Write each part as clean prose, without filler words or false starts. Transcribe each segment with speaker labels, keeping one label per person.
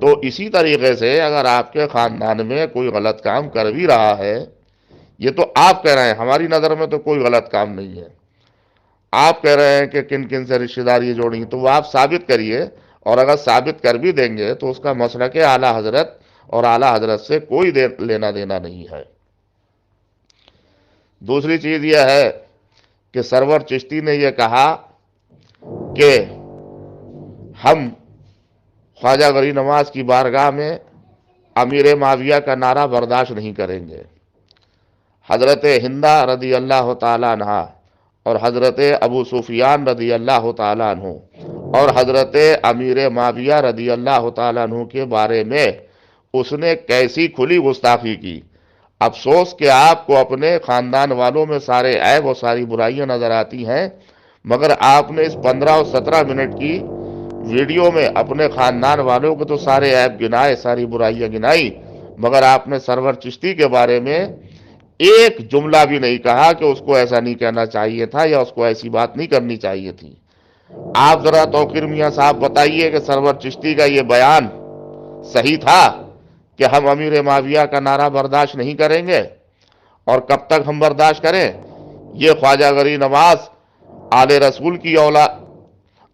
Speaker 1: تو اسی طریقے سے اگر آپ کے خاندان میں کوئی غلط کام کر بھی رہا ہے، یہ تو آپ کہہ رہے ہیں، ہماری نظر میں تو کوئی غلط کام نہیں ہے، آپ کہہ رہے ہیں کہ کن کن سے رشتہ داری جوڑی، تو وہ آپ ثابت کریے، اور اگر ثابت کر بھی دیں گے تو اس کا مسلک اعلیٰ حضرت اور اعلیٰ حضرت سے کوئی لینا دینا نہیں ہے۔ دوسری چیز یہ ہے کہ سرور چشتی نے یہ کہا کہ ہم خواجہ غریب نواز کی بارگاہ میں امیر معاویہ کا نعرہ برداشت نہیں کریں گے۔ حضرت ہندہ رضی اللہ تعالیٰ عنہ اور حضرت ابو سفیان رضی اللہ تعالیٰ عنہ اور حضرت امیر معاویہ رضی اللہ تعالیٰ عنہ کے بارے میں اس نے کیسی کھلی گستاخی کی۔ افسوس کہ آپ کو اپنے خاندان والوں میں سارے عیب اور ساری برائیاں نظر آتی ہیں، مگر آپ نے اس 15 اور 17 منٹ کی ویڈیو میں اپنے خاندان والوں کو تو سارے عیب گنائے، ساری برائیاں گنائی، مگر آپ نے سرور چشتی کے بارے میں ایک جملہ بھی نہیں کہا کہ اس کو ایسا نہیں کہنا چاہیے تھا یا اس کو ایسی بات نہیں کرنی چاہیے تھی۔ آپ ذرا توقیر میاں صاحب بتائیے کہ سرور چشتی کا یہ بیان صحیح تھا کہ ہم امیر معاویہ کا نعرہ برداشت نہیں کریں گے، اور کب تک ہم برداشت کریں؟ یہ خواجہ غریب نواز آل رسول کی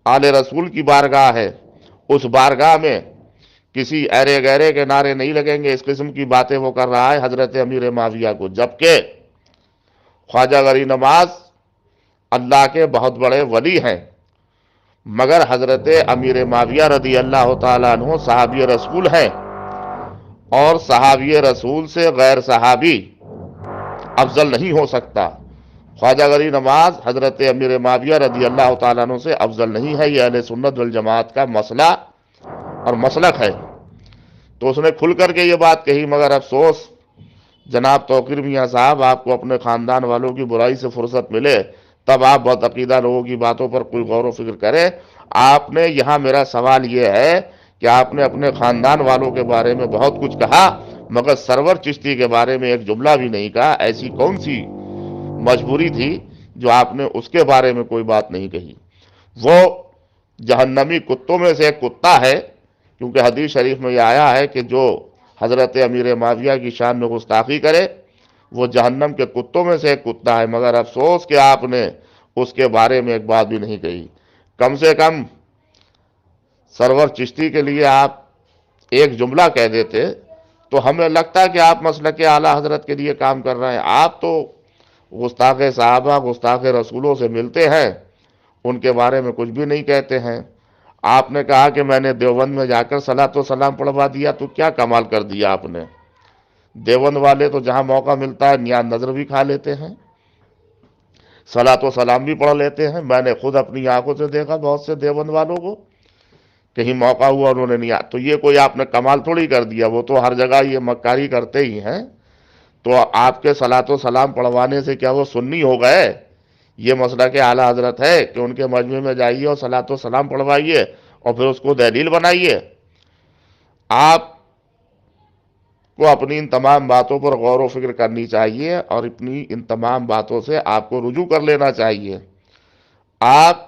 Speaker 1: آل رسول کی بارگاہ ہے، اس بارگاہ میں کسی ایرے گہرے کے نعرے نہیں لگیں گے، اس قسم کی باتیں وہ کر رہا ہے حضرت امیر معاویہ کو، جبکہ خواجہ غریب نواز اللہ کے بہت بڑے ولی ہیں، مگر حضرت امیر معاویہ رضی اللہ تعالیٰ عنہ صحابی رسول ہیں، اور صحابی رسول سے غیر صحابی افضل نہیں ہو سکتا۔ خواجہ غریب نواز حضرت امیر معاویہ رضی اللہ تعالیٰ عنہ سے افضل نہیں ہے، یہ اہل سنت والجماعت کا مسئلہ اور مسلک ہے۔ تو اس نے کھل کر کے یہ بات کہی، مگر افسوس جناب توقیر میاں صاحب، آپ کو اپنے خاندان والوں کی برائی سے فرصت ملے تب آپ بد عقیدہ لوگوں کی باتوں پر کوئی غور و فکر کریں۔ آپ نے یہاں، میرا سوال یہ ہے کہ آپ نے اپنے خاندان والوں کے بارے میں بہت کچھ کہا، مگر سرور چشتی کے بارے میں ایک جملہ بھی نہیں کہا۔ ایسی کون سی مجبوری تھی جو آپ نے اس کے بارے میں کوئی بات نہیں کہی؟ وہ جہنمی کتوں میں سے ایک کتا ہے، کیونکہ حدیث شریف میں یہ آیا ہے کہ جو حضرت امیر معاویہ کی شان میں گستاخی کرے وہ جہنم کے کتوں میں سے ایک کتا ہے، مگر افسوس کہ آپ نے اس کے بارے میں ایک بات بھی نہیں کہی۔ کم سے کم سرور چشتی کے لیے آپ ایک جملہ کہہ دیتے تو ہمیں لگتا کہ آپ مسلک اعلیٰ حضرت کے لیے کام کر رہے ہیں۔ آپ تو گستاخ صحابہ، گستاخ رسولوں سے ملتے ہیں، ان کے بارے میں کچھ بھی نہیں کہتے ہیں۔ آپ نے کہا کہ میں نے دیوبند میں جا کر صلاۃ و سلام پڑھوا دیا، تو کیا کمال کر دیا آپ نے؟ دیوبند والے تو جہاں موقع ملتا ہے نیاز نظر بھی کھا لیتے ہیں، صلاۃ و سلام بھی پڑھ لیتے ہیں۔ میں نے خود اپنی آنکھوں سے دیکھا بہت سے دیوبند والوں کو، کہیں موقع ہوا انہوں نے نیاز، تو یہ کوئی آپ نے کمال تھوڑی کر دیا، وہ تو ہر جگہ یہ مکاری کرتے ہی ہیں۔ تو آپ کے صلاۃ و سلام پڑھوانے سے کیا وہ سنی ہو گئے؟ یہ مسئلہ کہ اعلیٰ حضرت ہے کہ ان کے مجمع میں جائیے اور صلاۃ و سلام پڑھوائیے اور پھر اس کو دلیل بنائیے۔ آپ کو اپنی ان تمام باتوں پر غور و فکر کرنی چاہیے، اور اپنی ان تمام باتوں سے آپ کو رجوع کر لینا چاہیے۔ آپ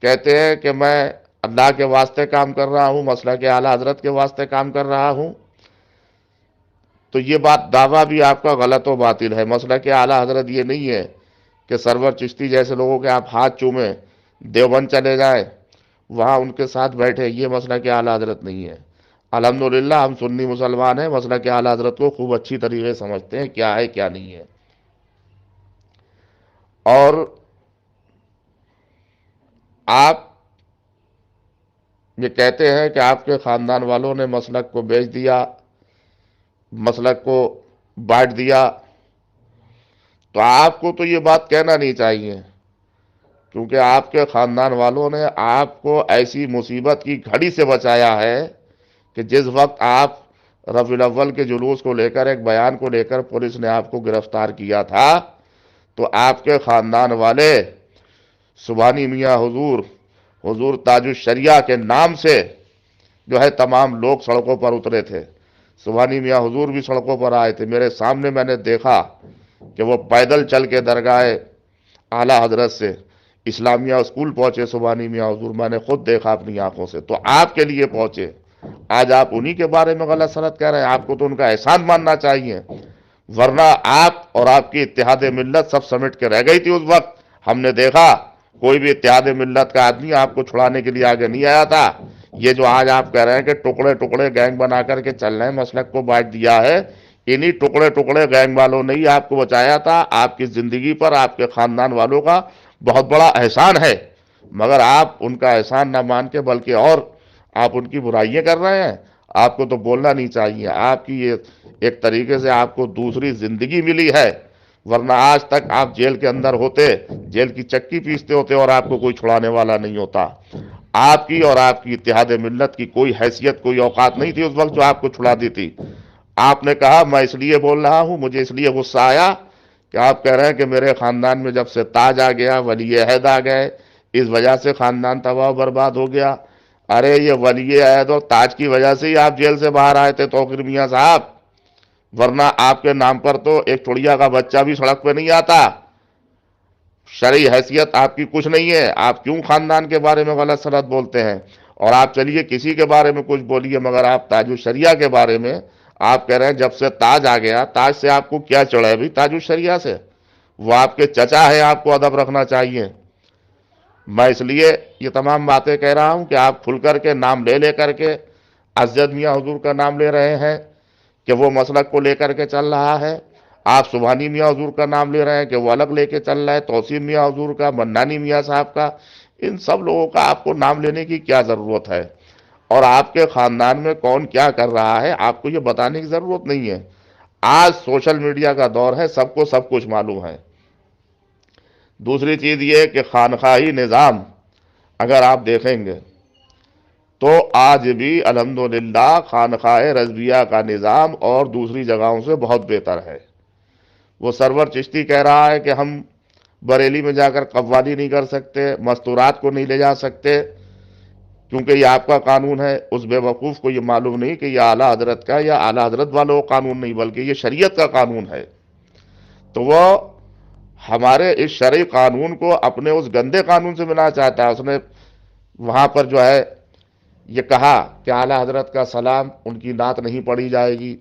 Speaker 1: کہتے ہیں کہ میں اللہ کے واسطے کام کر رہا ہوں، مسئلہ کہ اعلیٰ حضرت کے واسطے کام کر رہا ہوں، تو یہ بات دعویٰ بھی آپ کا غلط و باطل ہے۔ مسئلہ کہ اعلیٰ حضرت یہ نہیں ہے کہ سرور چشتی جیسے لوگوں کے آپ ہاتھ چومیں، دیوبند چلے جائیں، وہاں ان کے ساتھ بیٹھے، یہ مسئلہ کہ اعلیٰ حضرت نہیں ہے۔ الحمدللہ ہم سنی مسلمان ہیں، مسئلہ کہ اعلیٰ حضرت کو خوب اچھی طریقے سے سمجھتے ہیں، کیا ہے کیا نہیں ہے۔ اور آپ یہ کہتے ہیں کہ آپ کے خاندان والوں نے مسلک کو بیچ دیا، مسلک کو بانٹ دیا، تو آپ کو تو یہ بات کہنا نہیں چاہیے، کیونکہ آپ کے خاندان والوں نے آپ کو ایسی مصیبت کی گھڑی سے بچایا ہے کہ جس وقت آپ ربیع الاول کے جلوس کو لے کر، ایک بیان کو لے کر پولیس نے آپ کو گرفتار کیا تھا، تو آپ کے خاندان والے سبحانی میاں حضور تاج الشریعہ کے نام سے جو ہے تمام لوگ سڑکوں پر اترے تھے۔ سبحانی میاں حضور بھی سڑکوں پر آئے تھے، میرے سامنے میں نے دیکھا کہ وہ پیدل چل کے درگاہ اعلیٰ حضرت سے اسلامیہ اسکول پہنچے۔ سبحانی میاں حضور میں نے خود دیکھا اپنی آنکھوں سے، تو آپ کے لیے پہنچے، آج آپ انہی کے بارے میں غلط سلط کہہ رہے ہیں. آپ کو تو ان کا احسان ماننا چاہیے، ورنہ آپ اور آپ کی اتحاد ملت سب سمٹ کے رہ گئی تھی اس وقت. ہم نے دیکھا کوئی بھی اتحاد ملت کا آدمی آپ کو چھڑانے کے لیے آگے نہیں آیا تھا. یہ جو آج آپ کہہ رہے ہیں کہ ٹکڑے ٹکڑے گینگ بنا کر کے چل رہے ہیں، مسلک کو بانٹ دیا ہے، انہی ٹکڑے ٹکڑے گینگ والوں نے ہی آپ کو بچایا تھا. آپ کی زندگی پر آپ کے خاندان والوں کا بہت بڑا احسان ہے، مگر آپ ان کا احسان نہ مان کے بلکہ اور آپ ان کی برائیاں کر رہے ہیں. آپ کو تو بولنا نہیں چاہیے. آپ کی یہ ایک طریقے سے آپ کو دوسری زندگی ملی ہے، ورنہ آج تک آپ جیل کے اندر ہوتے، جیل کی چکی پیستے ہوتے اور آپ کو کوئی چھڑانے والا نہیں ہوتا. آپ کی اور آپ کی اتحاد ملت کی کوئی حیثیت، کوئی اوقات نہیں تھی اس وقت جو آپ کو چھڑا دی تھی. آپ نے کہا میں اس لیے بول رہا ہوں، مجھے اس لیے غصہ آیا کہ آپ کہہ رہے ہیں کہ میرے خاندان میں جب سے تاج آ گیا، ولی عہد آ گئے، اس وجہ سے خاندان تباہ و برباد ہو گیا. ارے یہ ولی عہد اور تاج کی وجہ سے ہی آپ جیل سے باہر آئے تھے توقیر میاں صاحب، ورنہ آپ کے نام پر تو ایک چڑیا کا بچہ بھی سڑک پہ نہیں آتا. شرعی حیثیت آپ کی کچھ نہیں ہے. آپ کیوں خاندان کے بارے میں غلط سلط بولتے ہیں؟ اور آپ چلیے کسی کے بارے میں کچھ بولیے، مگر آپ تاج الشریعہ کے بارے میں آپ کہہ رہے ہیں جب سے تاج آ گیا. تاج سے آپ کو کیا چڑھا ہے بھی تاج الشریعہ سے؟ وہ آپ کے چچا ہے، آپ کو ادب رکھنا چاہیے. میں اس لیے یہ تمام باتیں کہہ رہا ہوں کہ آپ کھل کر کے نام لے لے کر کے اسجد میاں حضور کا نام لے رہے ہیں کہ وہ مسلک کو لے کر کے چل رہا ہے. آپ سبحانی میاں حضور کا نام لے رہے ہیں کہ وہ الگ لے کے چل رہا ہے، توسیع میاں حضور کا، منانی میاں صاحب کا. ان سب لوگوں کا آپ کو نام لینے کی کیا ضرورت ہے؟ اور آپ کے خاندان میں کون کیا کر رہا ہے آپ کو یہ بتانے کی ضرورت نہیں ہے. آج سوشل میڈیا کا دور ہے، سب کو سب کچھ معلوم ہے. دوسری چیز یہ کہ خانقاہی نظام اگر آپ دیکھیں گے تو آج بھی الحمدللہ خانقاہ رضویہ کا نظام اور دوسری جگہوں سے بہت بہتر ہے. وہ سرور چشتی کہہ رہا ہے کہ ہم بریلی میں جا کر قوالی نہیں کر سکتے، مستورات کو نہیں لے جا سکتے کیونکہ یہ آپ کا قانون ہے. اس بے وقوف کو یہ معلوم نہیں کہ یہ اعلیٰ حضرت کا یا اعلیٰ حضرت والوں کا قانون نہیں بلکہ یہ شریعت کا قانون ہے. تو وہ ہمارے اس شرعی قانون کو اپنے اس گندے قانون سے ملانا چاہتا ہے. اس نے وہاں پر جو ہے یہ کہا کہ اعلیٰ حضرت کا سلام ان کی نعت نہیں پڑھی جائے گی،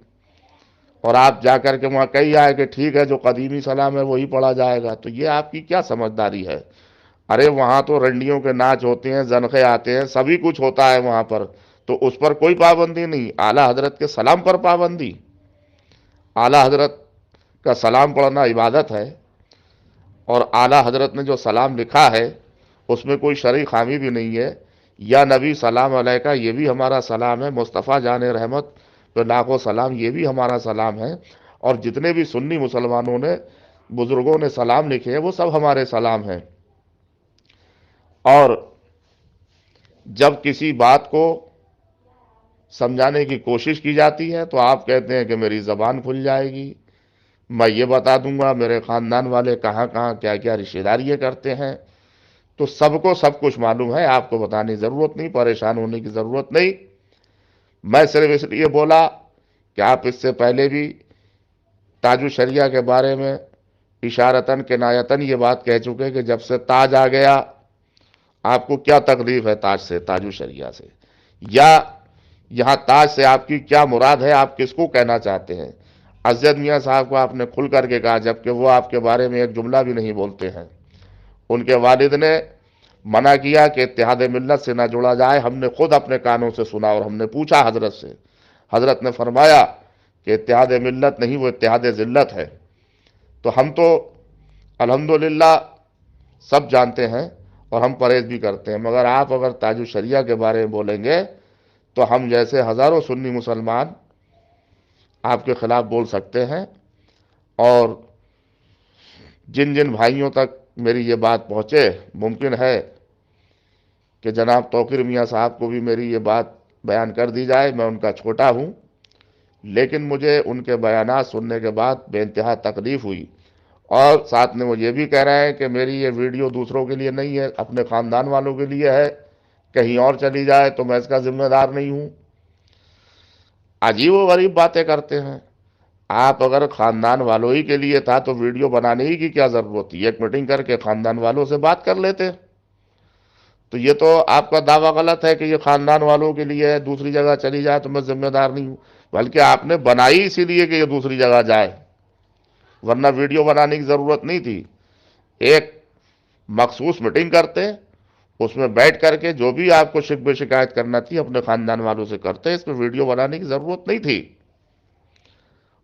Speaker 1: اور آپ جا کر کے وہاں کہی آئے کہ ٹھیک ہے جو قدیمی سلام ہے وہی پڑھا جائے گا. تو یہ آپ کی کیا سمجھداری ہے؟ ارے وہاں تو رنڈیوں کے ناچ ہوتے ہیں، زنخے آتے ہیں، سبھی کچھ ہوتا ہے وہاں پر، تو اس پر کوئی پابندی نہیں. اعلیٰ حضرت کے سلام پر پابندی. اعلیٰ حضرت کا سلام پڑھنا عبادت ہے، اور اعلیٰ حضرت نے جو سلام لکھا ہے اس میں کوئی شرعی خامی بھی نہیں ہے. یا نبی سلام علیکہ یہ بھی ہمارا سلام ہے، مصطفیٰ جان رحمت پہ لاکھوں سلام یہ بھی ہمارا سلام ہے. اور جتنے بھی سنی مسلمانوں نے بزرگوں نے سلام لکھے ہیں وہ سب ہمارے سلام ہیں. اور جب کسی بات کو سمجھانے کی کوشش کی جاتی ہے تو آپ کہتے ہیں کہ میری زبان کھل جائے گی، میں یہ بتا دوں گا میرے خاندان والے کہاں کہاں کیا کیا رشتہ داریاں کرتے ہیں. تو سب کو سب کچھ معلوم ہے، آپ کو بتانے کی ضرورت نہیں، پریشان ہونے کی ضرورت نہیں. میں صرف اس لیے بولا کہ آپ اس سے پہلے بھی تاج الشریعہ کے بارے میں اشارتاً کنایتاً یہ بات کہہ چکے کہ جب سے تاج آ گیا آپ کو کیا تکلیف ہے تاج سے، تاج الشریعہ سے، یا یہاں تاج سے آپ کی کیا مراد ہے، آپ کس کو کہنا چاہتے ہیں. اسجد میاں صاحب کو آپ نے کھل کر کے کہا جبکہ وہ آپ کے بارے میں ایک جملہ بھی نہیں بولتے ہیں. ان کے والد نے منع کیا کہ اتحاد ملت سے نہ جڑا جائے. ہم نے خود اپنے کانوں سے سنا اور ہم نے پوچھا حضرت سے. حضرت نے فرمایا کہ اتحاد ملت نہیں، وہ اتحاد ذلت ہے. تو ہم تو الحمدللہ سب جانتے ہیں اور ہم پرہیز بھی کرتے ہیں، مگر آپ اگر تاج الشریعہ کے بارے میں بولیں گے تو ہم جیسے ہزاروں سنی مسلمان آپ کے خلاف بول سکتے ہیں. اور جن جن بھائیوں تک میری یہ بات پہنچے ممکن ہے کہ جناب توقیر میاں صاحب کو بھی میری یہ بات بیان کر دی جائے. میں ان کا چھوٹا ہوں لیکن مجھے ان کے بیانات سننے کے بعد بے انتہا تکلیف ہوئی. اور ساتھ میں وہ یہ بھی کہہ رہے ہیں کہ میری یہ ویڈیو دوسروں کے لیے نہیں ہے، اپنے خاندان والوں کے لیے ہے، کہیں اور چلی جائے تو میں اس کا ذمہ دار نہیں ہوں. عجیب و غریب باتیں کرتے ہیں. آپ اگر خاندان والوں ہی کے لیے تھا تو ویڈیو بنانے ہی کی کیا ضرورت تھی؟ ایک میٹنگ کر کے خاندان والوں سے بات کر لیتے. تو یہ تو آپ کا دعویٰ غلط ہے کہ یہ خاندان والوں کے لیے ہے، دوسری جگہ چلی جائے تو میں ذمہ دار نہیں ہوں، بلکہ آپ نے بنائی اسی لیے کہ یہ دوسری جگہ جائے، ورنہ ویڈیو بنانے کی ضرورت نہیں تھی۔ ایک مخصوص میٹنگ کرتے، اس میں بیٹھ کر کے جو بھی آپ کو شکوے شکایت کرنا تھی اپنے خاندان والوں سے کرتے، اس میں ویڈیو بنانے کی ضرورت نہیں تھی۔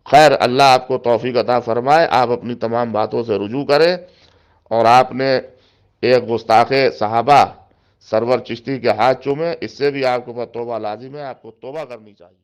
Speaker 1: خیر، اللہ آپ کو توفیق عطا فرمائے، آپ اپنی تمام باتوں سے رجوع کریں، اور آپ نے ایک گستاخ صحابہ سرور چشتی کے ہاتھ چومے، اس سے بھی آپ کے اوپر توبہ لازم ہے، آپ کو توبہ کرنی چاہیے۔